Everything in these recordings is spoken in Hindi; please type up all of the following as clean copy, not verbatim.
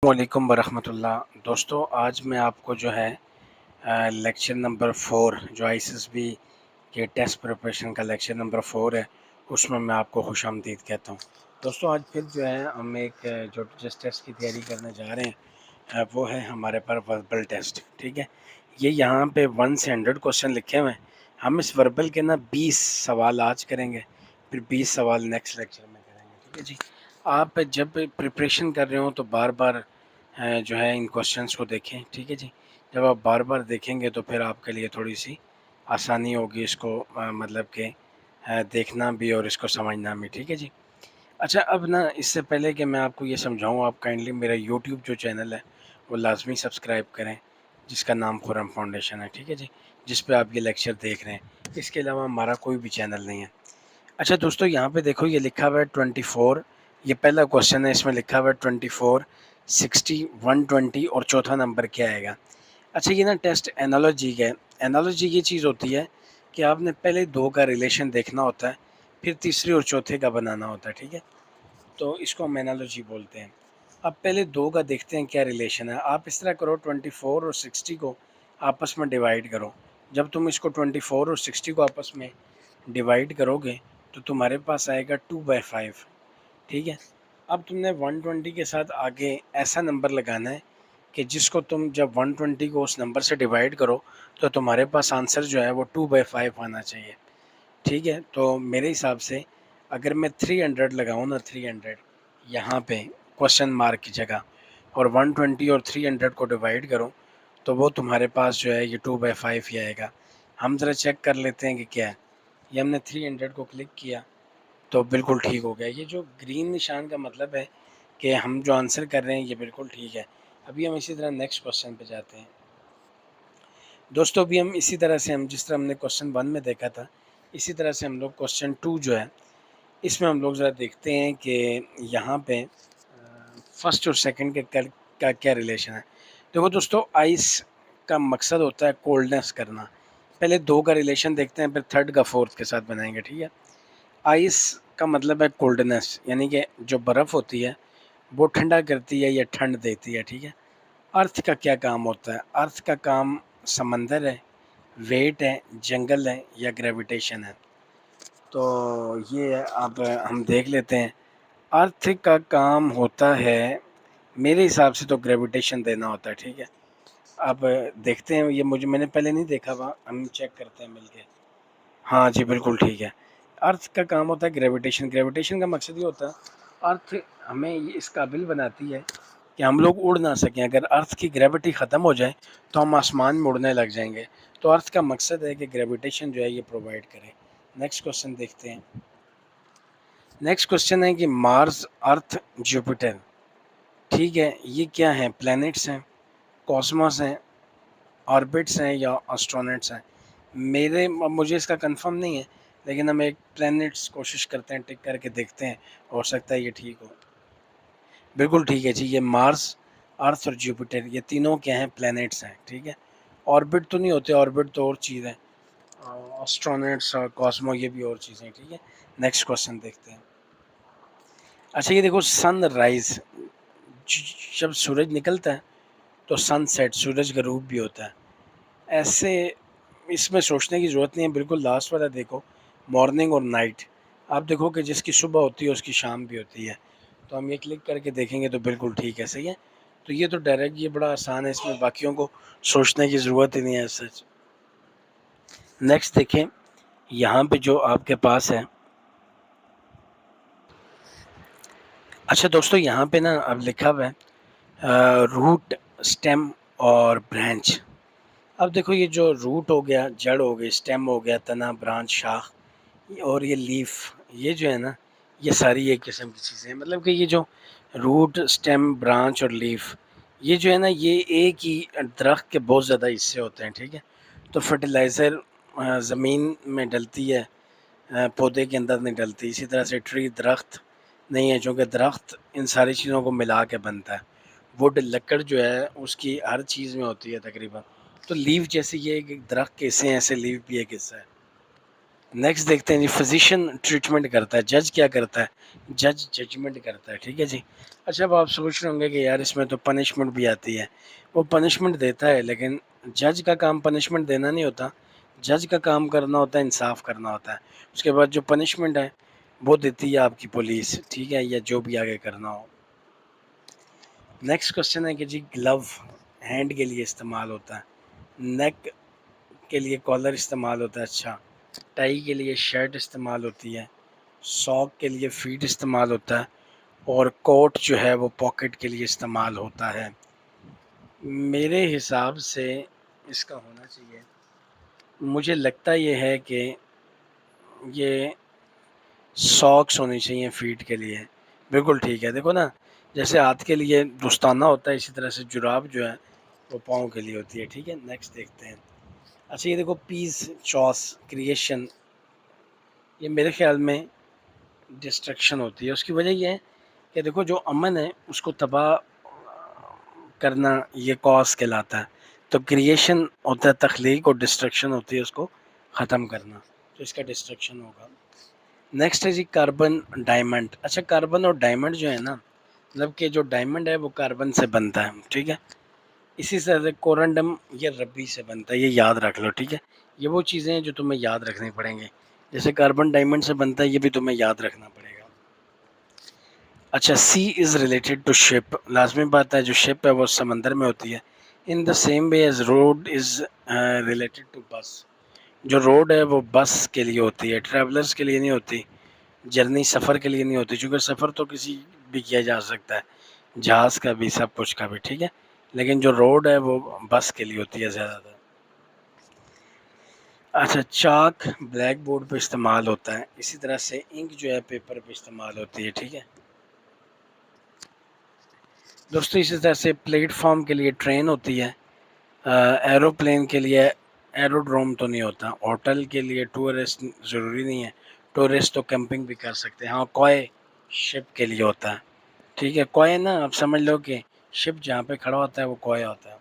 वालेकुम वरहमतुल्लाह। दोस्तों आज मैं आपको जो है लेक्चर नंबर 4 जो आईएसएसबी के टेस्ट प्रिपरेशन का लेक्चर नंबर 4 है, उसमें मैं आपको खुशामदीद कहता हूँ। दोस्तों आज फिर जो है हम एक जो जिस टेस्ट की तैयारी करने जा रहे हैं वो है हमारे पास वर्बल टेस्ट। ठीक है, ये यहाँ पे 1 से 100 क्वेश्चन लिखे हुए हैं। हम इस वर्बल के ना 20 सवाल आज करेंगे, फिर 20 सवाल नेक्स्ट लेक्चर में करेंगे। ठीक है जी, आप जब प्रिपरेशन कर रहे हो तो बार बार जो है इन क्वेश्चंस को देखें। ठीक है जी, जब आप बार बार देखेंगे तो फिर आपके लिए थोड़ी सी आसानी होगी इसको मतलब कि देखना भी और इसको समझना भी। ठीक है जी, अच्छा अब ना इससे पहले कि मैं आपको ये समझाऊँ, आप काइंडली मेरा यूट्यूब जो चैनल है वो लाजमी सब्सक्राइब करें, जिसका नाम खुरम फाउंडेशन है। ठीक है जी, जिस पे आप ये लेक्चर देख रहे हैं। इसके अलावा हमारा कोई भी चैनल नहीं है। अच्छा दोस्तों, यहाँ पे देखो ये लिखा हुआ है 24। ये पहला क्वेश्चन है, इसमें लिखा हुआ है 24, 60, 120 और चौथा नंबर क्या आएगा। अच्छा ये ना टेस्ट एनालॉजी का है। एनालॉजी ये चीज़ होती है कि आपने पहले दो का रिलेशन देखना होता है, फिर तीसरे और चौथे का बनाना होता है। ठीक है, तो इसको हम एनालॉजी बोलते हैं। अब पहले दो का देखते हैं क्या रिलेशन है। आप इस तरह करो, 24 और 60 को आपस में डिवाइड करो। जब तुम इसको 24 और 60 को आपस में डिवाइड करोगे तो तुम्हारे पास आएगा 2/5। ठीक है, अब तुमने 120 के साथ आगे ऐसा नंबर लगाना है कि जिसको तुम जब 120 को उस नंबर से डिवाइड करो तो तुम्हारे पास आंसर जो है वो 2/5 आना चाहिए। ठीक है, तो मेरे हिसाब से अगर मैं 300 लगाऊँ ना, 300 यहाँ पे क्वेश्चन मार्क की जगह, और 120 और 300 को डिवाइड करूँ तो वो तुम्हारे पास जो है ये 2/5 ही आएगा। हम ज़रा चेक कर लेते हैं कि क्या है। ये हमने 300 को क्लिक किया तो बिल्कुल ठीक हो गया। ये जो ग्रीन निशान का मतलब है कि हम जो आंसर कर रहे हैं ये बिल्कुल ठीक है। अभी हम इसी तरह नेक्स्ट क्वेश्चन पे जाते हैं। दोस्तों अभी हम इसी तरह से, हम जिस तरह हमने क्वेश्चन 1 में देखा था, इसी तरह से हम लोग क्वेश्चन 2 जो है इसमें हम लोग ज़रा देखते हैं कि यहाँ पे फर्स्ट और सेकंड के का क्या रिलेशन है। देखो दोस्तों, आइस का मकसद होता है कोल्डनेस करना। पहले दो का रिलेशन देखते हैं, फिर थर्ड का फोर्थ के साथ बनाएंगे। ठीक है, आइस का मतलब है कोल्डनेस, यानी कि जो बर्फ़ होती है वो ठंडा करती है या ठंड देती है। ठीक है, अर्थ का क्या काम होता है? अर्थ का काम समंदर है, वेट है, जंगल है या ग्रेविटेशन है। तो ये अब हम देख लेते हैं। अर्थ का काम होता है, मेरे हिसाब से तो ग्रेविटेशन देना होता है। ठीक है, अब देखते हैं, ये मुझे मैंने पहले नहीं देखा हुआ, हम चेक करते हैं मिलके। हाँ जी, बिल्कुल ठीक है। अर्थ का काम होता है ग्रेविटेशन। ग्रेविटेशन का मकसद ये होता है, अर्थ हमें ये इस काबिल बनाती है कि हम लोग उड़ ना सकें। अगर अर्थ की ग्रेविटी ख़त्म हो जाए तो हम आसमान में उड़ने लग जाएंगे। तो अर्थ का मकसद है कि ग्रेविटेशन जो है ये प्रोवाइड करे। नेक्स्ट क्वेश्चन देखते हैं। नेक्स्ट क्वेश्चन है कि मार्स, अर्थ, जुपिटर, ठीक है, ये क्या हैं? प्लैनेट्स हैं, कॉस्मोस हैं, ऑर्बिट्स हैं या एस्ट्रोनॉट्स हैं? मुझे इसका कंफर्म नहीं है, लेकिन हम एक प्लैनेट्स कोशिश करते हैं, टिक करके देखते हैं, हो सकता है ये ठीक हो। बिल्कुल ठीक है जी, ये मार्स, अर्थ और जुपिटर ये तीनों क्या हैं? प्लैनेट्स हैं। ठीक है, ऑर्बिट तो नहीं होते, ऑर्बिट तो और चीज़ है। एस्ट्रोनॉट्स और कॉस्मो ये भी और चीज़ें। ठीक है, नेक्स्ट क्वेश्चन देखते हैं। अच्छा ये देखो, सनराइज, जब सूरज निकलता है तो सनसेट, सूरज का रूप भी होता है। ऐसे इसमें सोचने की ज़रूरत नहीं है, बिल्कुल लास्ट वाला देखो, मॉर्निंग और नाइट। आप देखो कि जिसकी सुबह होती है उसकी शाम भी होती है। तो हम ये क्लिक करके देखेंगे तो बिल्कुल ठीक है, सही है। तो ये तो डायरेक्ट, ये बड़ा आसान है, इसमें बाकियों को सोचने की ज़रूरत ही नहीं है सच। नेक्स्ट देखें, यहाँ पे जो आपके पास है, अच्छा दोस्तों यहाँ पे ना अब लिखा हुआ है रूट, स्टेम और ब्रांच। अब देखो ये जो रूट हो गया, जड़ हो गई, स्टेम हो गया, तना, ब्रांच, शाख, और ये लीफ, ये जो है ना, ये सारी एक किस्म की चीज़ें हैं। मतलब कि ये जो रूट, स्टेम, ब्रांच और लीफ, ये जो है ना, ये एक ही दरख्त के बहुत ज़्यादा हिस्से होते हैं। ठीक है, तो फर्टिलाइज़र ज़मीन में डलती है, पौधे के अंदर नहीं डलती। इसी तरह से ट्री, दरख्त नहीं है, चूँकि दरख्त इन सारी चीज़ों को मिला के बनता है। वुड, लकड़ जो है उसकी हर चीज़ में होती है तकरीबन। तो लीफ जैसे ये एक दरख्त के हिस्से हैं, ऐसे लीफ भी एक हिस्सा है। नेक्स्ट देखते हैं जी, फिजिशियन ट्रीटमेंट करता है, जज क्या करता है, जज जजमेंट करता है, ठीक है जी। अच्छा, अब आप सोच रहे होंगे कि यार इसमें तो पनिशमेंट भी आती है। वो पनिशमेंट देता है, लेकिन जज का काम पनिशमेंट देना नहीं होता। जज का काम करना होता है, इंसाफ करना होता है। उसके बाद जो पनिशमेंट है वो देती है आपकी पुलिस, ठीक है, या जो भी आगे करना हो। नेक्स्ट क्वेश्चन है कि जी, ग्लव हैंड के लिए इस्तेमाल होता है, नेक के लिए कॉलर इस्तेमाल होता है, अच्छा, टाई के लिए शर्ट इस्तेमाल होती है, सॉक के लिए फीट इस्तेमाल होता है, और कोट जो है वो पॉकेट के लिए इस्तेमाल होता है। मेरे हिसाब से इसका होना चाहिए, मुझे लगता ये है कि ये सॉक्स होनी चाहिए फीट के लिए। बिल्कुल ठीक है, देखो ना, जैसे हाथ के लिए दोस्ताना होता है, इसी तरह से जुराब जो है वो पाँव के लिए होती है, ठीक है। नेक्स्ट देखते हैं। अच्छा, ये देखो, पीस, चॉस, क्रिएशन, ये मेरे ख्याल में डिस्ट्रक्शन होती है। उसकी वजह ये है कि देखो, जो अमन है उसको तबाह करना, ये कॉज कहलाता है। तो क्रिएशन होता है तख्लीक, और डिस्ट्रक्शन होती है उसको ख़त्म करना, तो इसका डिस्ट्रक्शन होगा। नेक्स्ट है जी, कार्बन डायमंड। अच्छा, कार्बन और डायमंड जो है ना, मतलब कि जो डायमंड है वो कार्बन से बनता है, ठीक है। इसी तरह से कोरंडम ये रबी से बनता है, ये याद रख लो, ठीक है। ये वो चीज़ें हैं जो तुम्हें याद रखनी पड़ेंगी। जैसे कार्बन डायमंड से बनता है, ये भी तुम्हें याद रखना पड़ेगा। अच्छा, सी इज़ रिलेटेड टू शिप, लाजमी बात है, जो शिप है वो समंदर में होती है। In the same way as road is related to bus, जो रोड है वो बस के लिए होती है, ट्रैवलर्स के लिए नहीं होती। जर्नी सफ़र के लिए नहीं होती, क्योंकि सफ़र तो किसी भी किया जा सकता है, जहाज़ का भी, सब कुछ का भी, ठीक है। लेकिन जो रोड है वो बस के लिए होती है ज़्यादातर। अच्छा, चाक ब्लैक बोर्ड पे इस्तेमाल होता है, इसी तरह से इंक जो है पेपर पे इस्तेमाल होती है, ठीक है दोस्तों। इसी तरह से प्लेटफॉर्म के लिए ट्रेन होती है, एरोप्लेन के लिए एरोड्रोम तो नहीं होता, होटल के लिए टूरिस्ट ज़रूरी नहीं है, टूरिस्ट तो कैंपिंग भी कर सकते हैं। हाँ, कॉय शिप के लिए होता है, ठीक है। कॉय ना, आप समझ लो कि शिप जहाँ पे खड़ा होता है वो कॉय होता है।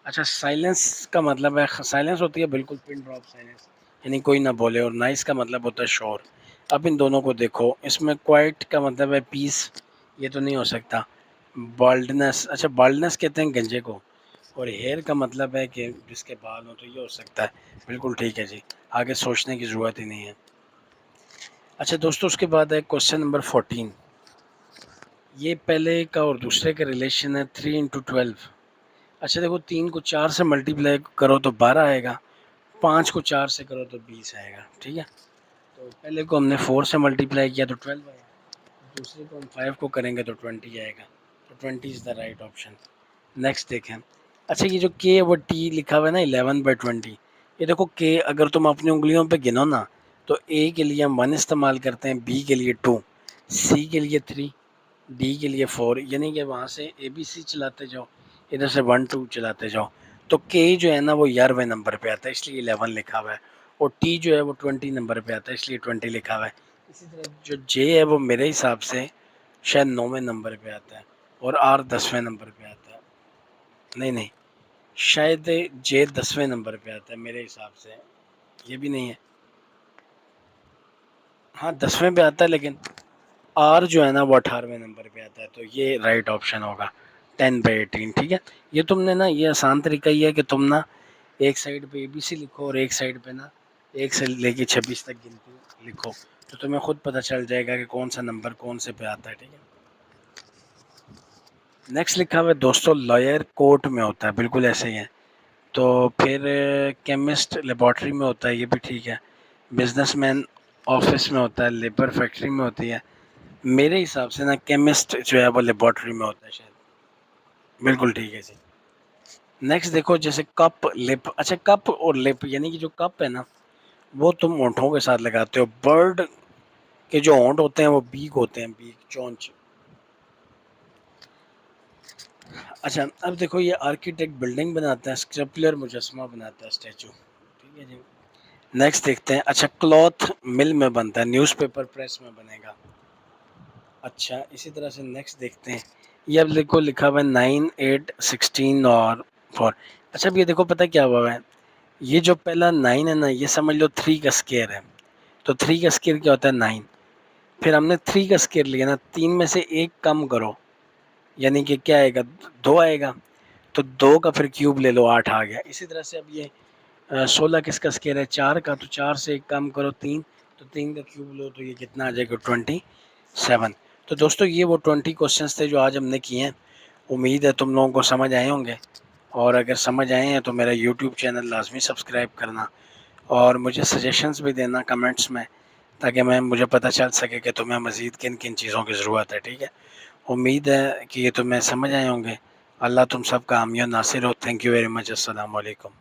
अच्छा, साइलेंस का मतलब है, साइलेंस होती है बिल्कुल पिन ड्रॉप साइलेंस, यानी कोई ना बोले, और नाइस का मतलब होता है शोर। अब इन दोनों को देखो, इसमें क्वाइट का मतलब है पीस, ये तो नहीं हो सकता। बाल्डनेस, अच्छा, बाल्डनेस कहते हैं गंजे को, और हेयर का मतलब है कि जिसके बाल हो, तो ये हो सकता है। बिल्कुल ठीक है जी, आगे सोचने की ज़रूरत ही नहीं है। अच्छा दोस्तों, उसके बाद है क्वेश्चन नंबर 14। ये पहले का और दूसरे का रिलेशन है 3 × 12। अच्छा देखो, 3 को 4 से मल्टीप्लाई करो तो 12 आएगा, 5 को 4 से करो तो 20 आएगा, ठीक है। तो पहले को हमने 4 से मल्टीप्लाई किया तो 12 आएगा, दूसरे को हम 5 को करेंगे तो 20 आएगा। तो 20 is the right option. Next देखें। अच्छा, ये जो के वो टी लिखा हुआ है ना, 11/20, ये देखो, के अगर तुम अपनी उंगलियों पे गिनो ना, तो ए के लिए हम 1 इस्तेमाल करते हैं, बी के लिए 2, सी के लिए 3, डी के लिए 4, यानी कि वहाँ से ए बी सी चलाते जाओ, इधर से 1 2 चलाते जाओ। तो के जो है ना वो 11वें नंबर पे आता है, इसलिए 11 लिखा हुआ है, और टी जो है वो 20 नंबर पे आता है, इसलिए 20 लिखा हुआ है। इसी तरह जो जे है वो मेरे हिसाब से शायद 9वें नंबर पे आता है, और आर 10वें नंबर पे आता है। नहीं नहीं, शायद जे 10वें नंबर पे आता है मेरे हिसाब से, ये भी नहीं है। हाँ, 10वें पे आता है, लेकिन आर जो है ना वो 18वें नंबर पे आता है, तो ये राइट ऑप्शन होगा, 10/18, ठीक है। ये तुमने ना, ये आसान तरीका ये है कि तुम ना एक साइड पे ABC लिखो, और एक साइड पे ना 1 से लेके 26 तक गिनती लिखो, तो तुम्हें खुद पता चल जाएगा कि कौन सा नंबर कौन से पे आता है, ठीक है। नेक्स्ट लिखा हुआ है दोस्तों, लॉयर कोर्ट में होता है, बिल्कुल ऐसे ही है। तो फिर केमिस्ट लेबॉर्ट्री में होता है, ये भी ठीक है। बिजनेसमैन ऑफिस में होता है, लेबर फैक्ट्री में होती है। मेरे हिसाब से ना केमिस्ट जो है वो लेबॉर्ट्री में होता है शायद। बिल्कुल ठीक है जी। नेक्स्ट देखो, जैसे कप लिप। अच्छा, कप और लिप, यानी कि जो कप है ना वो तुम होंठों के साथ लगाते हो, बर्ड के जो होंठ होते हैं वो बीक होते हैं, बीक, चोंच। अच्छा, अब देखो, ये आर्किटेक्ट बिल्डिंग बनाता है, स्कल्पचर मुजस्मा बनाता है, स्टैचू, ठीक है जी। नेक्स्ट देखते हैं। अच्छा, क्लॉथ मिल में बनता है, न्यूज़पेपर प्रेस में बनेगा। अच्छा, इसी तरह से नेक्स्ट देखते हैं। ये अब देखो, लिखा हुआ है 9 8 16 और 4। अच्छा, अब ये देखो, पता क्या हुआ है, ये जो पहला 9 है ना, ये समझ लो 3 का स्क्वायर है। तो 3 का स्क्वायर क्या होता है 9। फिर हमने 3 का स्क्वायर लिया ना, 3 में से 1 कम करो, यानी कि क्या आएगा, 2 आएगा। तो 2 का फिर क्यूब ले लो, 8 आ गया। इसी तरह से अब ये 16 किसका स्क्वायर है, 4 का। तो 4 से 1 कम करो 3, तो 3 का क्यूब लो तो ये कितना आ जाएगा, 27। तो दोस्तों ये वो 20 क्वेश्चंस थे जो आज हमने किए हैं। उम्मीद है तुम लोगों को समझ आए होंगे, और अगर समझ आए हैं तो मेरा यूट्यूब चैनल लाजमी सब्सक्राइब करना, और मुझे सजेशंस भी देना कमेंट्स में, ताकि मुझे पता चल सके कि तुम्हें मज़ीद किन किन चीज़ों की ज़रूरत है। ठीक है, उम्मीद है कि ये तुम्हें समझ आए होंगे। अल्लाह तुम सबका हामी और नासिर हो। Thank you very much. अस्सलाम वालेकुम।